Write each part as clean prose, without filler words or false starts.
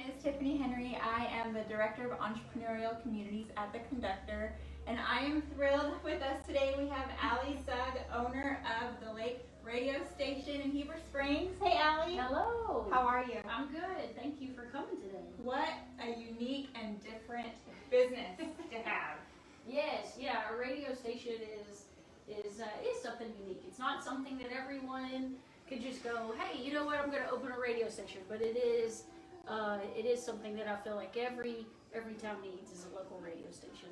is Tiffany Henry. I am the Director of Entrepreneurial Communities at the Conductor, and I am thrilled with us today. We have Ali Sugg, owner of the Lake Radio Station in Heber Springs. Hey, Ali. Hello. How are you? I'm good. Thank you for coming today. What a unique and different business to have. Yes, yeah, a radio station is something unique. It's not something that everyone could just go, hey, you know what, I'm going to open a radio station. But it is something that I feel like every town needs is a local radio station.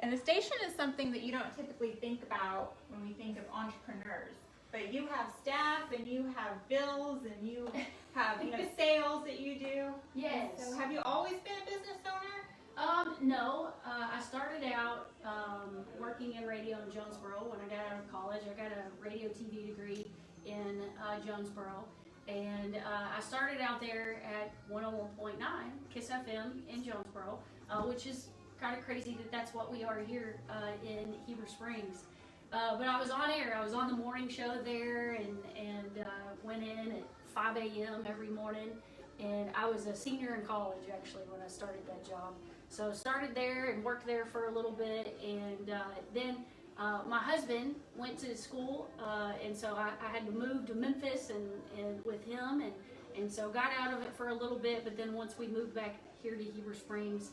And the station is something that you don't typically think about when we think of entrepreneurs. But you have staff, and you have bills, and you have sales that you do. Yes. So have you always been a business owner? No. I started out working in radio in Jonesboro when I got out of college. I got a radio TV degree in Jonesboro. And I started out there at 101.9 KISS FM in Jonesboro, which is kind of crazy that that's what we are here in Heber Springs. But I was on air. I was on the morning show there and went in at 5 a.m. every morning. And I was a senior in college, actually, when I started that job. So started there and worked there for a little bit. And then my husband went to school, and so I had to move to Memphis and with him. And so got out of it for a little bit. But then once we moved back here to Heber Springs,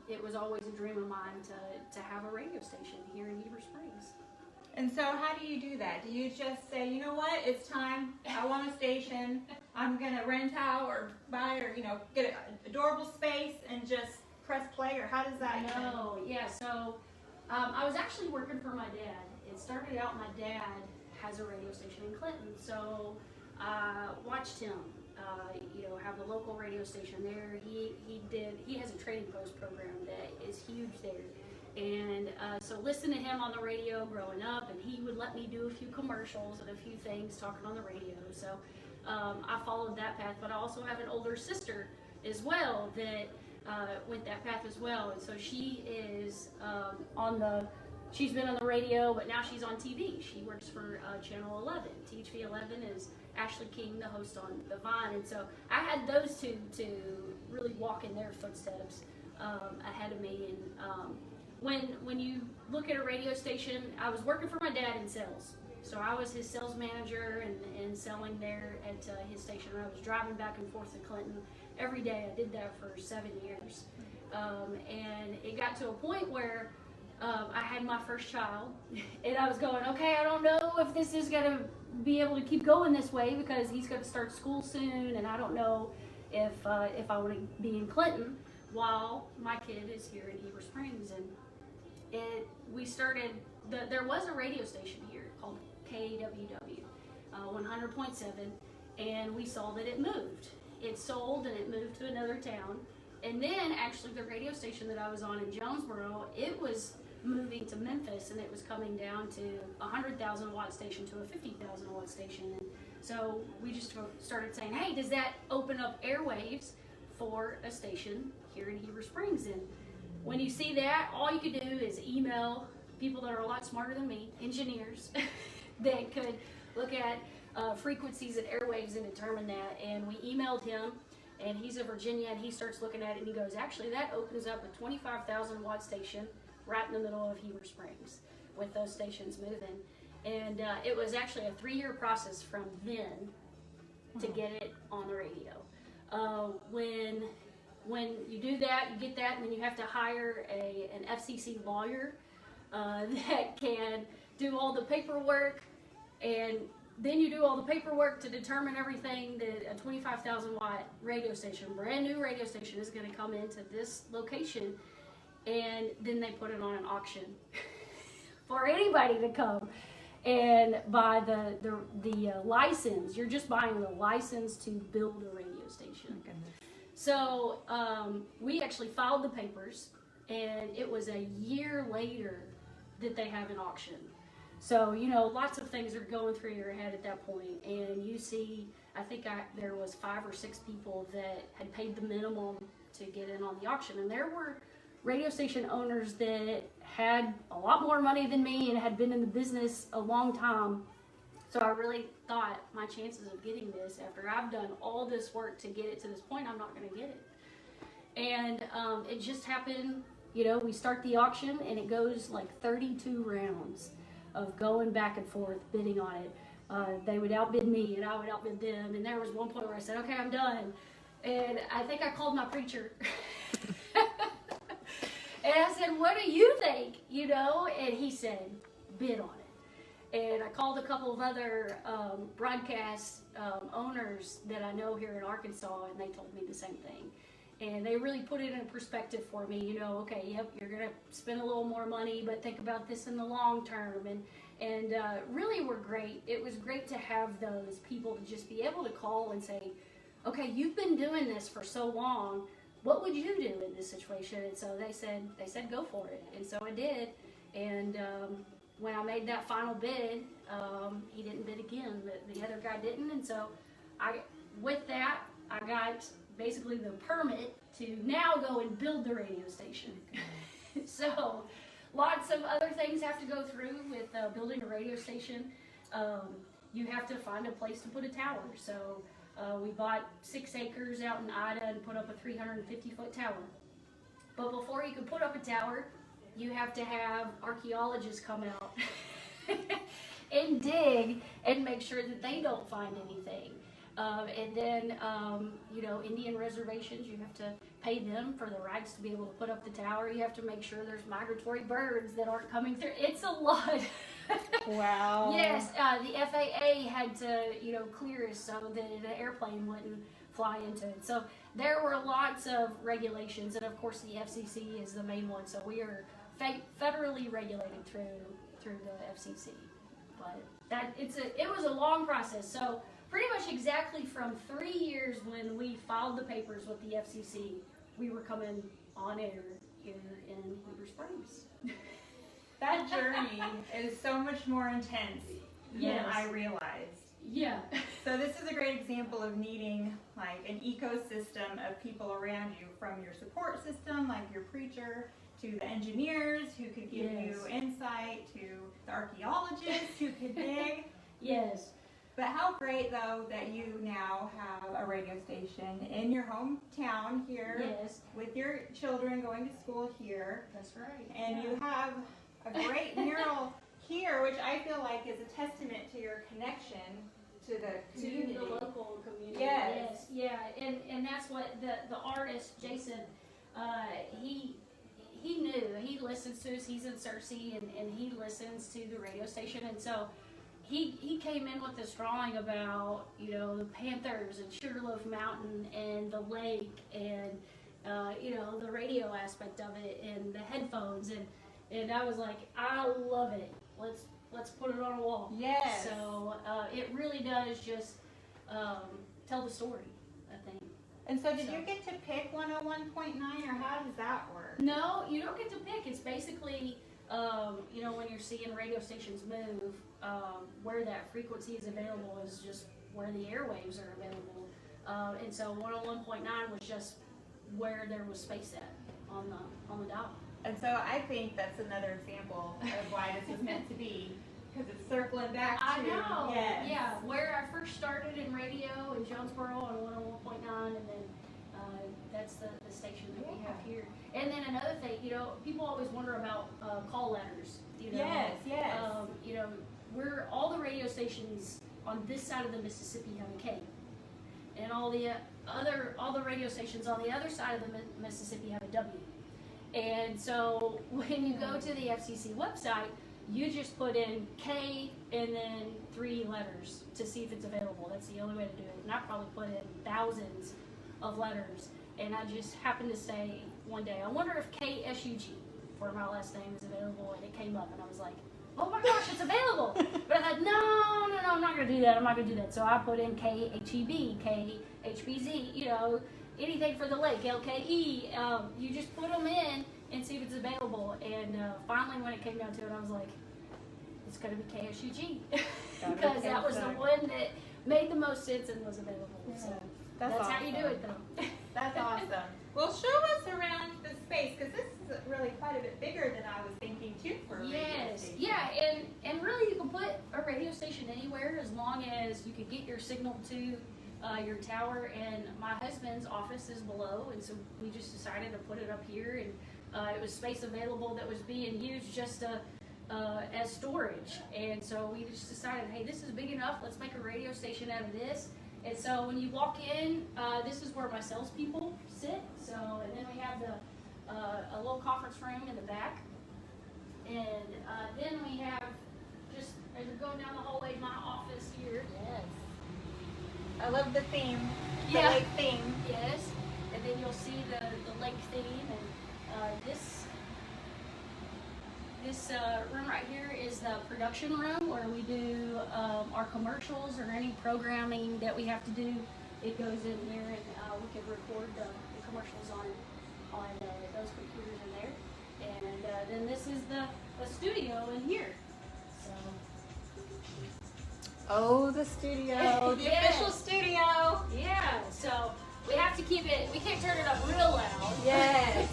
it was always a dream of mine to have a radio station here in Heber Springs. And so how do you do that? Do you just say, you know what, it's time, I want a station, I'm going to rent out or buy or, get an adorable space and just press play, or how does that go? No, yeah, so I was actually working for my dad. It started out, my dad has a radio station in Clinton, so I watched him have the local radio station there. He has a trading post program that is huge there. And so listened to him on the radio growing up, and he would let me do a few commercials and a few things talking on the radio. So I followed that path, but I also have an older sister as well that went that path as well. And so she is she's been on the radio, but now she's on TV. She works for Channel 11. THV 11 is Ashley King, the host on The Vine. And so I had those two to really walk in their footsteps ahead of me. And when you look at a radio station, I was working for my dad in sales. So I was his sales manager and selling there at his station. I was driving back and forth to Clinton every day. I did that for 7 years. And it got to a point where I had my first child, and I was going, okay, I don't know if this is going to be able to keep going this way because he's going to start school soon, and I don't know if I want to be in Clinton while my kid is here in Heber Springs. And we started, there was a radio station here called KWW 100.7, and we saw that it moved. It sold and it moved to another town. And then actually the radio station that I was on in Jonesboro, it was moving to Memphis, and it was coming down to a 100,000 watt station to a 50,000 watt station. And so we just started saying, hey, does that open up airwaves for a station here in Heber Springs? And when you see that, all you could do is email people that are a lot smarter than me, engineers, that could look at frequencies and airwaves and determine that. And we emailed him, and he's in Virginia, and he starts looking at it, and he goes, actually, that opens up a 25,000 watt station right in the middle of Heber Springs with those stations moving. And it was actually a 3-year process from then to get it on the radio. When you do that, you get that, and then you have to hire an FCC lawyer that can do all the paperwork, and then you do all the paperwork to determine everything that a 25,000 watt radio station, brand new radio station, is going to come into this location, and then they put it on an auction for anybody to come and buy the license. You're just buying the license to build a radio station. Okay. So we actually filed the papers, and it was a year later that they have an auction. So, lots of things are going through your head at that point, and you see, I think there was 5 or 6 people that had paid the minimum to get in on the auction, and there were radio station owners that had a lot more money than me and had been in the business a long time So I really thought my chances of getting this, after I've done all this work to get it to this point, I'm not going to get it. And it just happened, you know, we start the auction and it goes like 32 rounds of going back and forth, bidding on it. They would outbid me and I would outbid them. And there was one point where I said, okay, I'm done. And I think I called my preacher. And I said, what do you think? You know, and he said, bid on it. And I called a couple of other broadcast owners that I know here in Arkansas, and they told me the same thing. And they really put it in perspective for me, you know, okay, yep, you're going to spend a little more money, but think about this in the long term. And really were great. It was great to have those people to just be able to call and say, okay, you've been doing this for so long. What would you do in this situation? And so they said go for it. And so I did. And when I made that final bid, he didn't bid again. The other guy didn't. And so with that, I got basically the permit to now go and build the radio station. So lots of other things have to go through with building a radio station. You have to find a place to put a tower. So we bought 6 acres out in Ida and put up a 350-foot tower. But before you can put up a tower, you have to have archaeologists come out and dig and make sure that they don't find anything. And then, you know, Indian reservations, you have to pay them for the rights to be able to put up the tower. You have to make sure there's migratory birds that aren't coming through. It's a lot. Wow. Yes, the FAA had to, you know, clear us so that the airplane wouldn't fly into it. So there were lots of regulations, and of course the FCC is the main one. So we are federally regulated through the FCC. But it was a long process. So pretty much exactly from 3 years when we filed the papers with the FCC, we were coming on air here in Heber Springs. That journey is so much more intense than I realized. Yeah. So this is a great example of needing like an ecosystem of people around you, from your support system, like your preacher, to the engineers who could give you insight, to the archaeologists who could dig. Yes. But how great, though, that you now have a radio station in your hometown here, with your children going to school here. That's right. And you have a great mural here, which I feel like is a testament to your connection to the community. To the local community. Yes. Yeah, and that's what the artist, Jason, he knew. He listens to us. He's in Searcy, and he listens to the radio station. And so he came in with this drawing about, you know, the Panthers and Sugarloaf Mountain and the lake and, you know, the radio aspect of it and the headphones. And I was like, I love it. Let's put it on a wall. Yes. So it really does just tell the story, I think. And so did you get to pick 101.9, or how does that work? No, you don't get to pick. It's basically, you know, when you're seeing radio stations move, where that frequency is available is just where the airwaves are available. And so 101.9 was just where there was space at on the dial. And so I think that's another example of why this is meant to be, because it's circling back to, I know, yes. yeah, where I first started in radio in Jonesboro on 101.9, and then that's the station that we have here. And then another thing, you know, people always wonder about call letters. You know, Yes. You know, all the radio stations on this side of the Mississippi have a K, and all the radio stations on the other side of the Mississippi have a W. And so when you go to the FCC website, you just put in K and then 3 letters to see if it's available. That's the only way to do it. And I probably put in thousands of letters. And I just happened to say one day, I wonder if KSUG for my last name is available. And it came up, and I was like, oh my gosh, it's available. But I thought, no, I'm not going to do that. I'm not going to do that. So I put in KHEB, KHBZ, you know, anything for the lake, LKE. You just put them in and see if it's available. And finally, when it came down to it, I was like, it's going to be KSUG. Because that was the one that made the most sense and was available. Yeah. So that's awesome. How you do it, though. That's awesome. Well, show us around the space, because this is really quite a bit bigger than I was thinking too for a radio Yes, station. yeah, and really you can put a radio station anywhere as long as you can get your signal to your tower. And my husband's office is below, and so we just decided to put it up here, and it was space available that was being used just as storage. And so we just decided, hey, this is big enough, let's make a radio station out of this. And so when you walk in, this is where my salespeople sit. So, and then we have a little conference room in the back. And then we have, just as you're going down the hallway, my office here. Yes. I love the theme. The Yeah. lake theme. Yes. And then you'll see the lake theme. And this room right here is the production room where we do our commercials or any programming that we have to do. It goes in here, and we can record the commercials on those computers in there. And then this is the studio in here. So. Oh, the studio. The Yes. official studio. Yeah. So we have to keep it. We can't turn it up real loud. Yes.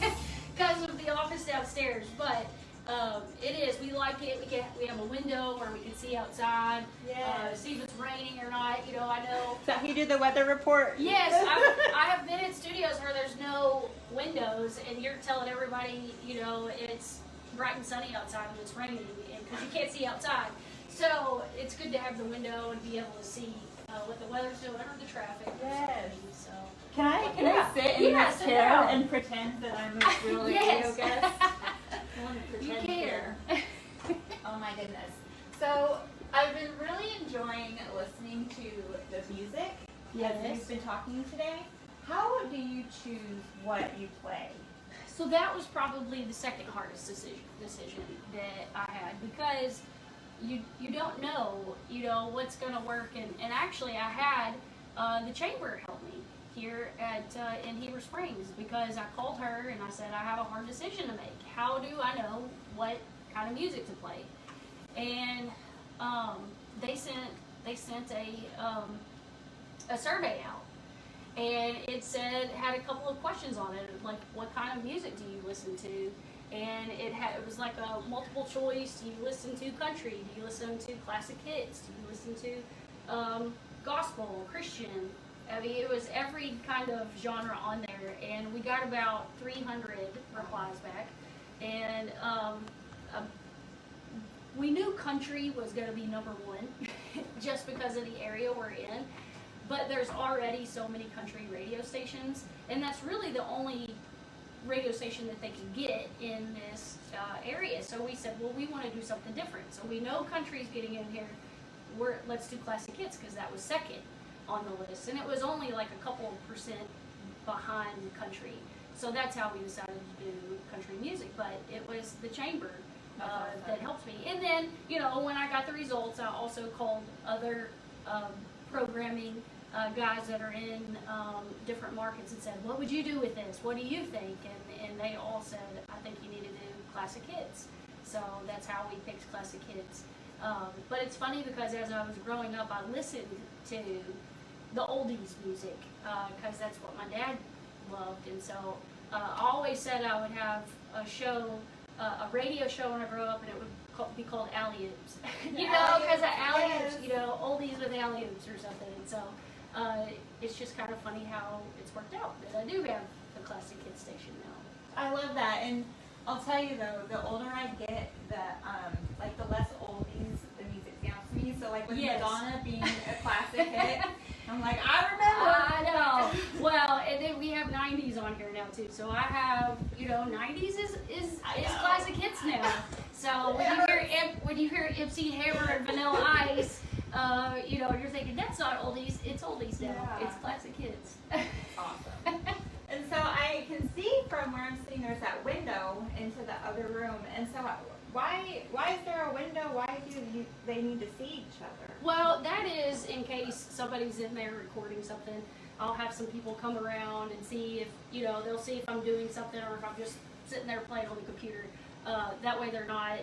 Because of the office downstairs, but it is. We like it. We have a window where we can see outside. Yes. See if it's raining or not. You know, I know. Is that how you do the weather report? Yes, I have been in studios where there's no windows, and you're telling everybody, you know, it's bright and sunny outside and it's raining, because you can't see outside. So it's good to have the window and be able to see what the weather's doing or the traffic. Yes. So. Can I Yeah. sit in Yeah, this sit chair down. and pretend that I'm a real radio Yes. guest? I want to You pretend can. here. Oh my goodness. So I've been really enjoying listening to the music as Yes. we've been talking today. How do you choose what you play? So that was probably the second hardest decision that I had, because you don't know, you know, what's going to work. And actually I had the chamber help me here at in Heber Springs, because I called her and I said, I have a hard decision to make. How do I know what kind of music to play? And they sent a survey out. And it had a couple of questions on it, like what kind of music do you listen to? And it was like a multiple choice. Do you listen to country? Do you listen to classic hits? Do you listen to gospel, Christian? I mean, it was every kind of genre on there. And we got about 300 replies back. And we knew country was going to be number one, just because of the area we're in. But there's already so many country radio stations, and that's really the only radio station that they can get in this area. So we said, well, we want to do something different. So we know country's getting in here. Let's do classic hits, because that was second on the list, and it was only like a couple of percent behind country. So that's how we decided to do country music. But it was the chamber that helped me. And then, you know, when I got the results, I also called other programming guys that are in different markets and said, what would you do with this? What do you think? And they all said, I think you need to do classic hits. So that's how we picked classic hits. But it's funny, because as I was growing up, I listened to the oldies music, because that's what my dad loved. And so I always said I would have a show, a radio show when I grow up, and it would be called alley-oops. You know, because of alley-oops, you know, oldies with alley-oops or something. And so it's just kind of funny how it's worked out that I do have a classic hit station now. I love that, and I'll tell you though, the older I get, like the less oldies the music sounds to me. So like with Yes. Madonna being a classic hit, I'm like, I remember. I know. Well, and then we have 90s on here now too. So I have, you know, 90s is classic hits now. So when you hear MC Hammer and Vanilla Ice, you know, you're thinking that's not oldies. It's oldies now. Yeah. It's classic hits. Awesome. And so I can see from where I'm sitting, there's that window into the other room. And so why is there a window? Why do they need to see each other? Well, that is in case somebody's in there recording something. I'll have some people come around and see if, you know, they'll see if I'm doing something or if I'm just sitting there playing on the computer. That way they're not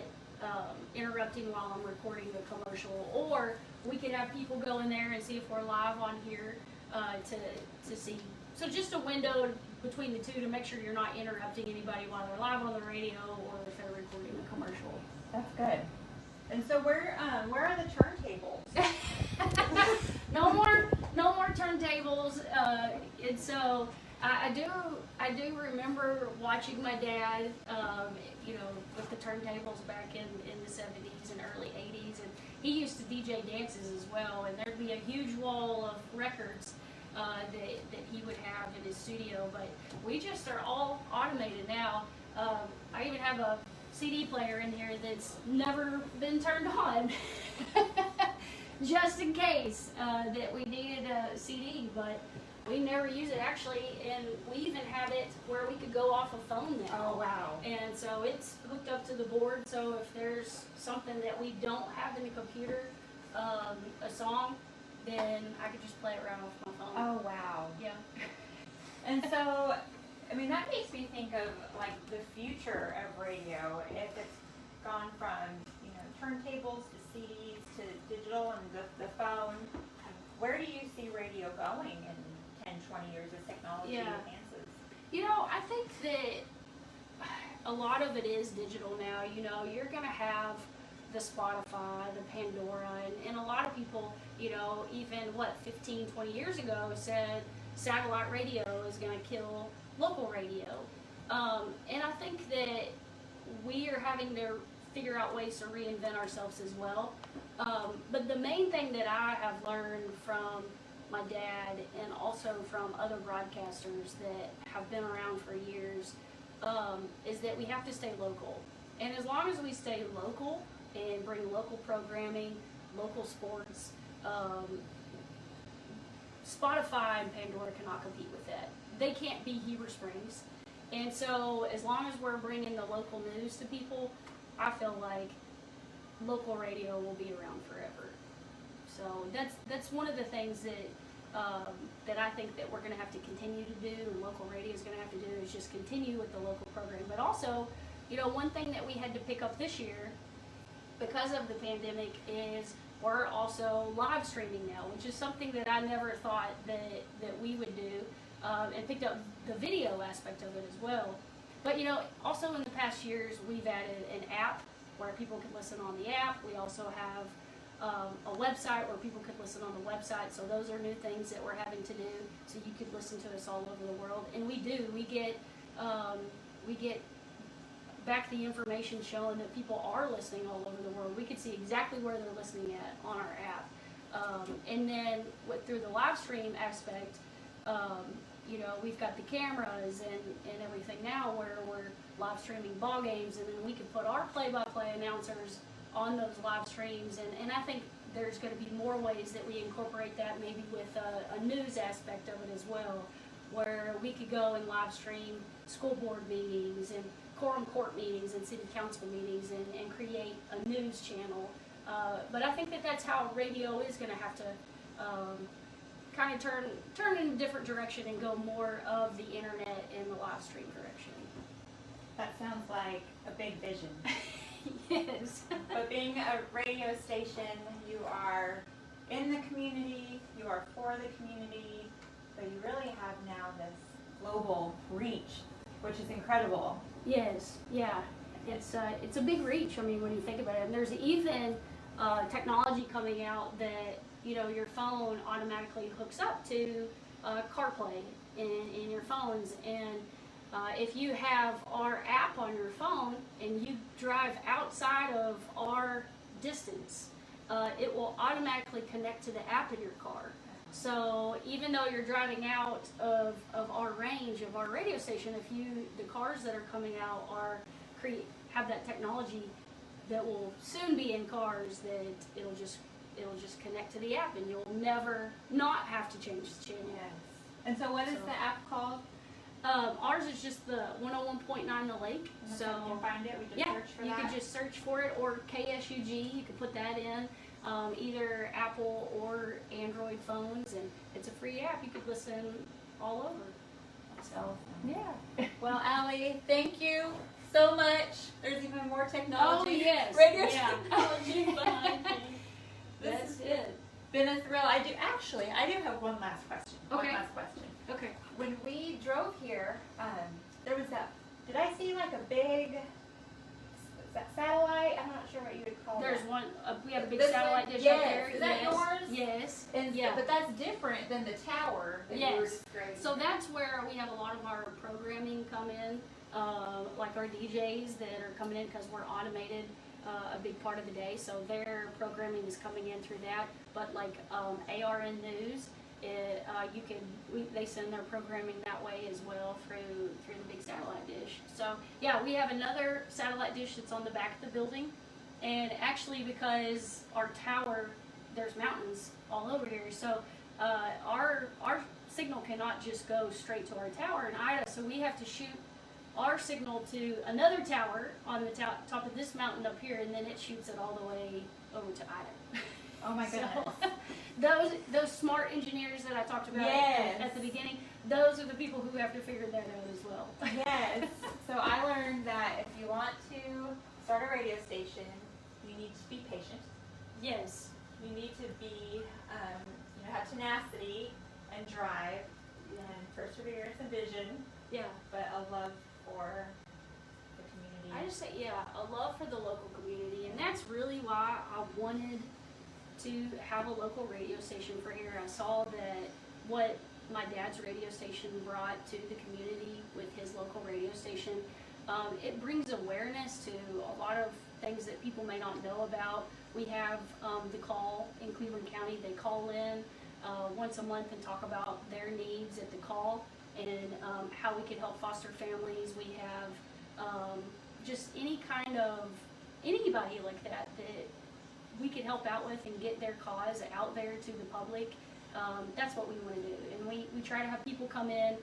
interrupting while I'm recording the commercial. Or we could have people go in there and see if we're live on here to see. So just a window between the two to make sure you're not interrupting anybody while they're live on the radio or if they're recording the commercial. commercial. That's good. And so where are the turntables? No more turntables. And so I do remember watching my dad, with the turntables back in the 70s and early 80s, and he used to DJ dances as well. And there'd be a huge wall of records that he would have in his studio. But we just are all automated now. I even have a CD player in here that's never been turned on. Just in case that we needed a CD, but we never use it actually, and we even have it where we could go off a phone now. Oh wow. And so it's hooked up to the board, so if there's something that we don't have in the computer, a song, then I could just play it right off my phone. Oh wow. Yeah. And so, I mean, that makes me think of like the future of radio. If it's gone from, turntables to CDs to digital and the phone, where do you see radio going in 10, 20 years as technology advances? I think that a lot of it is digital now. You're going to have the Spotify, the Pandora, and a lot of people, even 15, 20 years ago said satellite radio is going to kill local radio. And I think that we are having to figure out ways to reinvent ourselves as well. But the main thing that I have learned from my dad and also from other broadcasters that have been around for years is that we have to stay local. And as long as we stay local and bring local programming, local sports, Spotify and Pandora cannot compete with that. They can't be Heber Springs. And so as long as we're bringing the local news to people, I feel like local radio will be around forever. So that's one of the things that I think that we're going to have to continue to do, and local radio is going to have to do, is just continue with the local program. But also, one thing that we had to pick up this year because of the pandemic is we're also live streaming now, which is something that I never thought that we would do, and picked up the video aspect of it as well. But also in the past years, we've added an app where people can listen on the app. We also have a website where people could listen on the website. So those are new things that we're having to do. So you could listen to us all over the world, and we do. We get back the information showing that people are listening all over the world. We can see exactly where they're listening at on our app. And then through the live stream aspect, we've got the cameras and everything now where we're live streaming ball games, and then we can put our play-by-play announcers on those live streams. And I think there's going to be more ways that we incorporate that, maybe with a news aspect of it as well, where we could go and live stream school board meetings and quorum court meetings and city council meetings and create a news channel. But I think that's how radio is going to have to kind of turn in a different direction and go more of the internet and the live stream direction. That sounds like a big vision. Yes. But being a radio station, you are in the community, you are for the community, but you really have now this global reach, which is incredible. Yes, yeah. It's a big reach, I mean, when you think about it. And there's even technology coming out that your phone automatically hooks up to CarPlay in your phones, and if you have our app on your phone and you drive outside of our distance, it will automatically connect to the app in your car. So even though you're driving out of our range of our radio station, the cars that are coming out have that technology that will soon be in cars, that it'll just connect to the app, and you'll never not have to change the channel. Yes. And so what is the app called? Ours is just the 101.9 The Lake. So you can find it. We just search for that. You can just search for it, or KSUG. You can put that in either Apple or Android phones, and it's a free app. You could listen all over. So yeah. Well, Ali, thank you so much. There's even more technology. Oh yes. Radio technology behind me. That's it. Been a thrill. I do have one last question. Okay. One last question. Okay. When we drove here, there was did I see like a big satellite. I'm not sure what you would call There's that. one. We have a big This satellite one? dish Yes. up there. Is that yours? Yes. And Yeah. But that's different than the tower that you were Yes. describing. So that's where we have a lot of our programming come in, like our DJs that are coming in because we're automated a big part of the day. So their programming is coming in through that. But like ARN News, they send their programming that way as well through the big satellite dish. So yeah, we have another satellite dish that's on the back of the building, and actually because our tower, there's mountains all over here, so our signal cannot just go straight to our tower in Ida, so we have to shoot our signal to another tower on the top of this mountain up here, and then it shoots it all the way over to Ida. Oh my goodness. So, those smart engineers that I talked about Yes. at the beginning, those are the people who have to figure that out as well. Yes. So I learned that if you want to start a radio station, you need to be patient. Yes. You need to be, have tenacity and drive and perseverance and vision, Yeah. but a love for the community. I just say, a love for the local community, and that's really why I wanted to have a local radio station for here. I saw that what my dad's radio station brought to the community with his local radio station, it brings awareness to a lot of things that people may not know about. We have the call in Cleveland County. They call in once a month and talk about their needs at the call and how we can help foster families. We have just anybody like that we can help out with and get their cause out there to the public. That's what we want to do, and we try to have people come in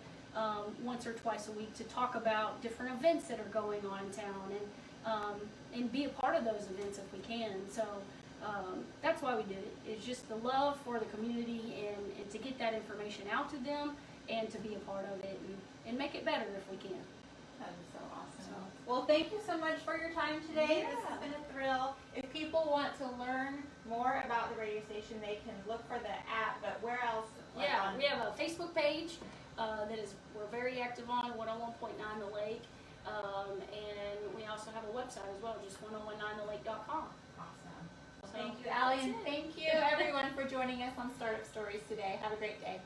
once or twice a week to talk about different events that are going on in town and be a part of those events if we can. So that's why we do it. It's just the love for the community and to get that information out to them and to be a part of it and make it better if we can. That is so awesome. Well, thank you so much for your time today. Yeah. This has been a thrill. If people want to learn more about the radio station, they can look for the app, but where else? Yeah, we have a Facebook page we're very active on, 101.9 The Lake, and we also have a website as well, just 1019thelake.com. Awesome. So Thank you, Ali, that's and it. thank you everyone for joining us on Startup Stories today. Have a great day.